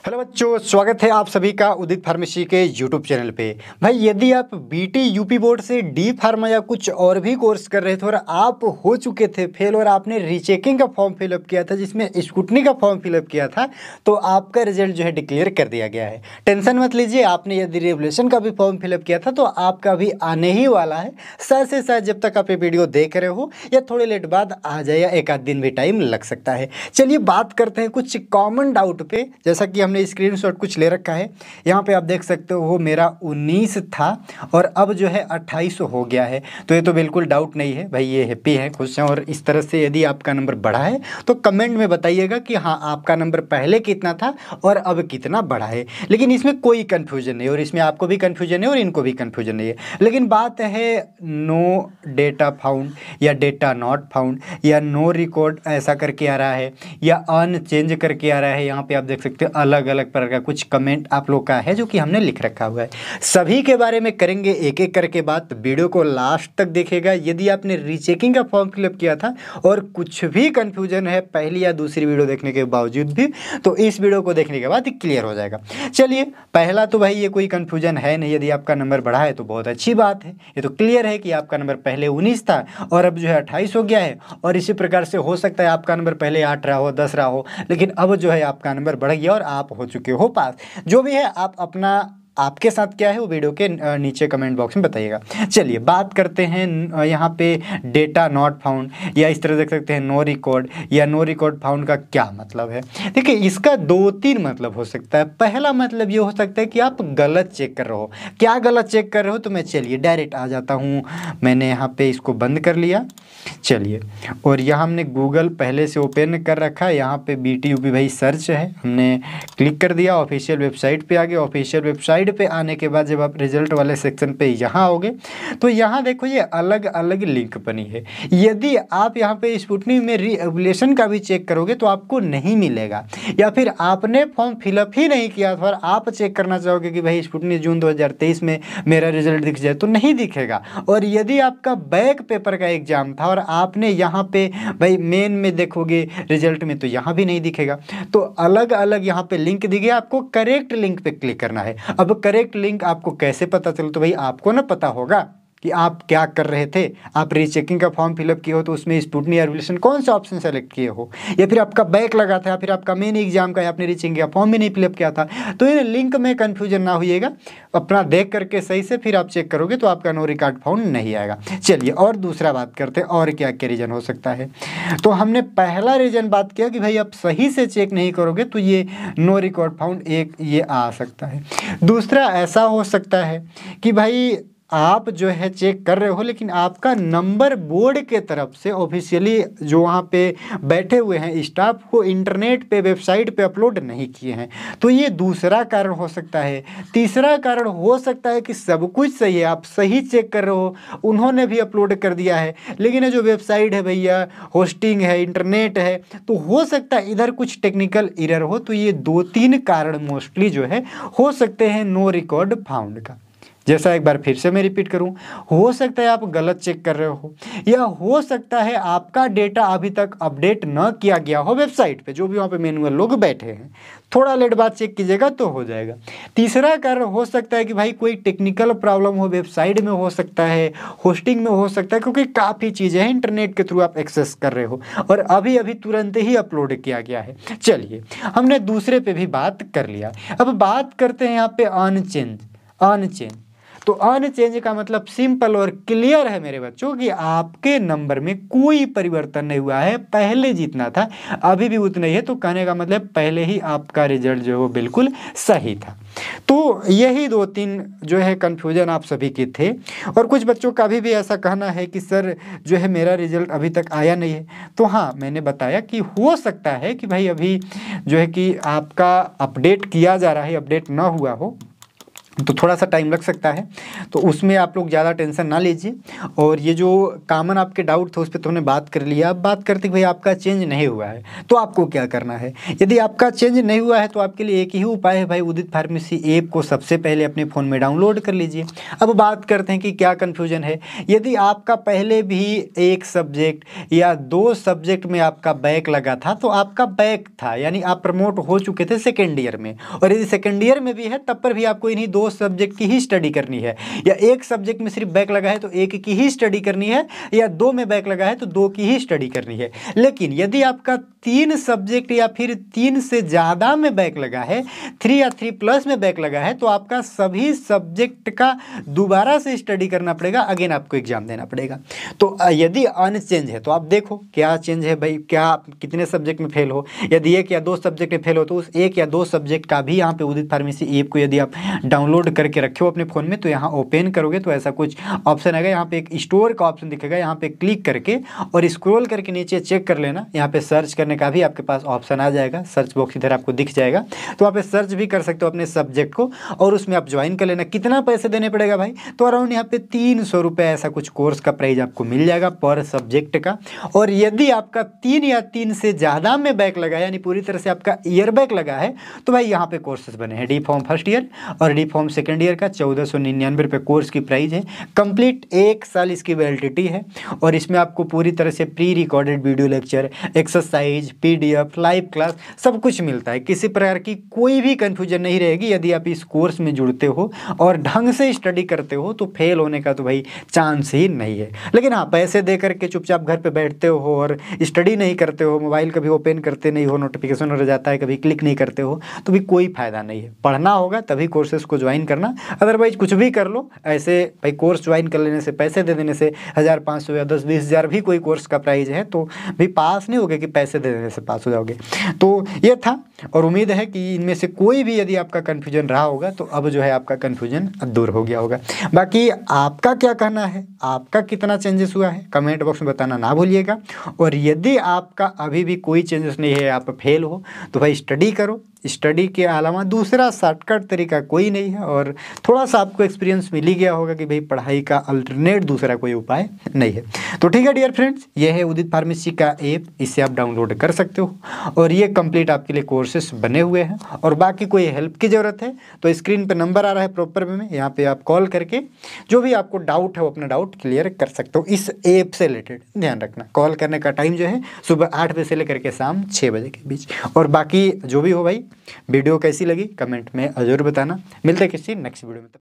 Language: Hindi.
हेलो बच्चों, स्वागत है आप सभी का उदित फार्मेसी के यूट्यूब चैनल पे। भाई यदि आप बीटी यूपी बोर्ड से डी फार्मा या कुछ और भी कोर्स कर रहे थे और आप हो चुके थे फेल और आपने रीचेकिंग का फॉर्म फिलअप किया था जिसमें स्कूटनी का फॉर्म फिलअप किया था, तो आपका रिजल्ट जो है डिक्लेयर कर दिया गया है। टेंशन मत लीजिए, आपने यदि रेवुलेशन का भी फॉर्म फिलअप किया था तो आपका भी आने ही वाला है। शायद से शायद जब तक आप ये वीडियो देख रहे हो या थोड़े लेट बाद आ जाए या एक आध दिन भी टाइम लग सकता है। चलिए बात करते हैं कुछ कॉमन डाउट पे। जैसा कि हमने स्क्रीनशॉट कुछ ले रखा है, यहाँ पे आप देख सकते हो मेरा 19 था और अब जो है 28 हो गया है। तो ये तो बिल्कुल डाउट नहीं है भाई, ये हैप्पी हैं, खुश हैं। और इस तरह से यदि आपका नंबर बढ़ा है तो कमेंट में बताइएगा कि हाँ आपका नंबर पहले कितना था और अब कितना बढ़ा है। लेकिन इसमें कोई कन्फ्यूजन नहीं, और इसमें आपको भी कन्फ्यूजन है और इनको भी कन्फ्यूजन नहीं है। लेकिन बात है नो डेटा फाउंड या डेटा नॉट फाउंड या नो रिकॉर्ड ऐसा करके आ रहा है या अनचेंज करके आ रहा है। यहाँ पे आप देख सकते हो अलग अलग प्रकार का कुछ कमेंट आप लोग का है जो कि हमने लिख रखा हुआ है। सभी के बारे में करेंगे एक एक करके बात। वीडियो को लास्ट तक देखिएगा। यदि आपने रीचेकिंग का फॉर्म फिलअप किया था और कुछ भी कन्फ्यूजन है पहली या दूसरी वीडियो देखने के बावजूद भी, तो इस वीडियो को देखने के बाद क्लियर हो जाएगा। चलिए पहला तो भाई ये कोई कन्फ्यूजन है नहीं, यदि आपका नंबर बढ़ा है तो बहुत अच्छी बात है। ये तो क्लियर है कि आपका नंबर पहले 19 था और अब जो है 28 हो गया है। और इसी प्रकार से हो सकता है आपका नंबर पहले 8 रहा हो, 10 रहा हो, लेकिन अब जो है आपका नंबर बढ़ गया और आप हो चुके हो पास। जो भी है आप अपना आपके साथ क्या है वो वीडियो के नीचे कमेंट बॉक्स में बताइएगा। चलिए बात करते हैं यहाँ पे डेटा नॉट फाउंड या इस तरह देख सकते हैं नो रिकॉर्ड या नो रिकॉर्ड फाउंड का क्या मतलब है। देखिए इसका 2-3 मतलब हो सकता है। पहला मतलब ये हो सकता है कि आप गलत चेक कर रहे हो। क्या गलत चेक कर रहे हो, तो मैं चलिए डायरेक्ट आ जाता हूँ। मैंने यहाँ पे इसको बंद कर लिया। चलिए, और यहाँ हमने गूगल पहले से ओपन कर रखा है। यहाँ पे बीटी यूपी भाई सर्च है, हमने क्लिक कर दिया। ऑफिशियल वेबसाइट पे आ गए। ऑफिशियल वेबसाइट पे आने के बाद जब आप रिजल्ट वाले सेक्शन पे यहाँ आओगे तो यहाँ देखो ये अलग अलग लिंक बनी है। यदि आप यहाँ पे स्पुटनिक में रीएवल्यूएशन का भी चेक करोगे तो आपको नहीं मिलेगा, या फिर आपने फॉर्म फिलअप ही नहीं किया था और आप चेक करना चाहोगे कि भाई स्पुटनिक जून 2023 में मेरा रिजल्ट दिख जाए, तो नहीं दिखेगा। और यदि आपका बैक पेपर का एग्जाम था और आपने यहाँ पे भाई मेन में देखोगे रिजल्ट में, तो यहाँ भी नहीं दिखेगा। तो अलग अलग यहाँ पे लिंक दी गई, आपको करेक्ट लिंक पे क्लिक करना है। अब करेक्ट लिंक आपको कैसे पता चले, तो भाई आपको ना पता होगा कि आप क्या कर रहे थे। आप रीचेकिंग का फॉर्म फिलअप किए हो तो उसमें स्पुटनिक रिवोल्यूशन कौन सा ऑप्शन सेलेक्ट किए हो, या फिर आपका बैक लगा था, या फिर आपका मेन एग्जाम का आपने रीचेकिंग का फॉर्म भी नहीं फिलअप किया था। तो इन लिंक में कन्फ्यूजन ना होइएगा, अपना देख करके सही से फिर आप चेक करोगे तो आपका नो रिकॉर्ड फाउंड नहीं आएगा। चलिए और दूसरा बात करते हैं और क्या क्या रीज़न हो सकता है। तो हमने पहला रीज़न बात किया कि भाई आप सही से चेक नहीं करोगे तो ये नो रिकॉर्ड फाउंड एक ये आ सकता है। दूसरा ऐसा हो सकता है कि भाई आप जो है चेक कर रहे हो लेकिन आपका नंबर बोर्ड के तरफ से ऑफिशियली जो वहाँ पे बैठे हुए हैं स्टाफ को इंटरनेट पे वेबसाइट पे अपलोड नहीं किए हैं, तो ये दूसरा कारण हो सकता है। तीसरा कारण हो सकता है कि सब कुछ सही है, आप सही चेक कर रहे हो, उन्होंने भी अपलोड कर दिया है, लेकिन ये जो वेबसाइट है भैया होस्टिंग है, इंटरनेट है, तो हो सकता है इधर कुछ टेक्निकल एरर हो। तो ये 2-3 कारण मोस्टली जो है हो सकते हैं नो रिकॉर्ड फाउंड का। जैसा एक बार फिर से मैं रिपीट करूं, हो सकता है आप गलत चेक कर रहे हो, या हो सकता है आपका डेटा अभी तक अपडेट न किया गया हो वेबसाइट पे, जो भी वहाँ पे मैनुअल लोग बैठे हैं। थोड़ा लेट बाद चेक कीजिएगा तो हो जाएगा। तीसरा कारण हो सकता है कि भाई कोई टेक्निकल प्रॉब्लम हो, वेबसाइट में हो सकता है, होस्टिंग में हो सकता है, क्योंकि काफ़ी चीज़ें हैं इंटरनेट के थ्रू आप एक्सेस कर रहे हो और अभी अभी तुरंत ही अपलोड किया गया है। चलिए हमने दूसरे पे भी बात कर लिया, अब बात करते हैं यहाँ पे अनचेंज। तो अनचेंज का मतलब सिंपल और क्लियर है मेरे बच्चों कि आपके नंबर में कोई परिवर्तन नहीं हुआ है, पहले जितना था अभी भी उतना ही है। तो कहने का मतलब पहले ही आपका रिजल्ट जो है वो बिल्कुल सही था। तो यही 2-3 जो है कन्फ्यूजन आप सभी के थे। और कुछ बच्चों का भी ऐसा कहना है कि सर जो है मेरा रिजल्ट अभी तक आया नहीं है। तो हाँ, मैंने बताया कि हो सकता है कि भाई अभी जो है कि आपका अपडेट किया जा रहा है, अपडेट ना हुआ हो, तो थोड़ा सा टाइम लग सकता है, तो उसमें आप लोग ज़्यादा टेंशन ना लीजिए। और ये जो कॉमन आपके डाउट थे उस पर तो हमने बात कर लिया। अब बात करते कि भाई आपका चेंज नहीं हुआ है तो आपको क्या करना है। यदि आपका चेंज नहीं हुआ है तो आपके लिए एक ही उपाय है भाई, उदित फार्मेसी ऐप को सबसे पहले अपने फ़ोन में डाउनलोड कर लीजिए। अब बात करते हैं कि क्या कन्फ्यूजन है। यदि आपका पहले भी एक सब्जेक्ट या 2 सब्जेक्ट में आपका बैक लगा था तो आपका बैक था, यानी आप प्रमोट हो चुके थे सेकेंड ईयर में, और यदि सेकेंड ईयर में भी है तब पर भी आपको इन्हीं 2 सब्जेक्ट की ही स्टडी करनी है, या एक सब्जेक्ट में सिर्फ बैक लगा है तो एक की ही स्टडी करनी है, या 2 में बैक लगा है तो 2 की ही स्टडी करनी है। लेकिन यदि आपका 3 सब्जेक्ट या फिर 3 से ज़्यादा में बैक लगा है, 3 या 3+ में बैक लगा है, तो आपका सभी सब्जेक्ट का दोबारा से स्टडी करना पड़ेगा, अगेन आपको एग्जाम देना पड़ेगा। तो यदि अनचेंज है तो आप देखो क्या चेंज है भाई, क्या आप कितने सब्जेक्ट में फेल हो। यदि 1 या 2 सब्जेक्ट में फेल हो तो उस 1 या 2 सब्जेक्ट का भी यहाँ पे उदित फार्मेसी ऐप को यदि आप डाउनलोड करके रखे हो अपने फ़ोन में, तो यहाँ ओपन करोगे तो ऐसा कुछ ऑप्शन आएगा, यहाँ पे एक स्टोर का ऑप्शन दिखेगा, यहाँ पे क्लिक करके और स्क्रॉल करके नीचे चेक कर लेना। यहाँ पे सर्च करने का भी आपके पास ऑप्शन आ जाएगा, सर्च बॉक्स इधर आपको दिख जाएगा, तो वहाँ पे सर्च भी कर सकते हो अपने सब्जेक्ट को और उसमें आप ज्वाइन कर लेना। कितना पैसे देने पड़ेगा भाई, तो अराउंड यहाँ पे 300 रुपये ऐसा कुछ कोर्स का प्राइस आपको मिल जाएगा पर सब्जेक्ट का। और यदि आपका 3 या 3 से ज़्यादा में बैक लगा है, यानी पूरी तरह से आपका ईयर बैक लगा है, तो भाई यहाँ पे कोर्सेज बने हैं। डी फॉर्म फर्स्ट ईयर और डी फॉर्म सेकेंड ईयर का 1499 रुपये कोर्स की प्राइस है। कंप्लीट 1 साल इसकी वैलिडिटी है और इसमें आपको पूरी तरह से pre recorded video lecture, exercise, PDF, live class सब कुछ मिलता है। किसी प्रकार की कोई भी कन्फ्यूजन नहीं रहेगी। यदि आप इस कोर्स में जुड़ते हो और ढंग से स्टडी करते हो तो फेल होने का तो भाई चांस ही नहीं है। लेकिन हाँ, पैसे दे करके चुपचाप घर पे बैठते हो और स्टडी नहीं करते हो, मोबाइल कभी ओपन करते नहीं हो, नोटिफिकेशन रह जाता है, कभी क्लिक नहीं करते हो, तो भी कोई फ़ायदा नहीं है। पढ़ना होगा तभी कोर्सेज को ज्वाइन करना, अदरवाइज कुछ भी कर लो। ऐसे भाई कोर्स ज्वाइन कर लेने से, पैसे दे देने से 1500 या 10-20 हज़ार भी कोई कोर्स का प्राइस है तो भी पास नहीं होगे कि पैसे दे देने से पास हो जाओगे। तो ये था और उम्मीद है कि इनमें से कोई भी यदि आपका कन्फ्यूजन रहा होगा तो अब जो है आपका कन्फ्यूजन दूर हो गया होगा। बाकी आपका क्या कहना है, आपका कितना चेंजेस हुआ है, कमेंट बॉक्स में बताना ना भूलिएगा। और यदि आपका अभी भी कोई चेंजेस नहीं है, आप फेल हो, तो भाई स्टडी करो। स्टडी के अलावा दूसरा शॉर्टकट तरीका कोई नहीं है और थोड़ा सा आपको एक्सपीरियंस मिल ही गया होगा कि भाई पढ़ाई का अल्टरनेट दूसरा कोई उपाय नहीं है। तो ठीक है डियर फ्रेंड्स, ये है उदित फार्मेसी का ऐप, इसे आप डाउनलोड कर सकते हो और ये कंप्लीट आपके लिए कोर्सेस बने हुए हैं। और बाकी कोई हेल्प की ज़रूरत है तो स्क्रीन पर नंबर आ रहा है प्रॉपर वे में, यहाँ पर आप कॉल करके जो भी आपको डाउट है वो अपना डाउट क्लियर कर सकते हो इस ऐप से रिलेटेड। ध्यान रखना, कॉल करने का टाइम जो है सुबह 8 बजे से लेकर के शाम 6 बजे के बीच। और बाकी जो भी हो भाई, वीडियो कैसी लगी कमेंट में ज़रूर बताना। मिलते हैं किसी नेक्स्ट वीडियो में।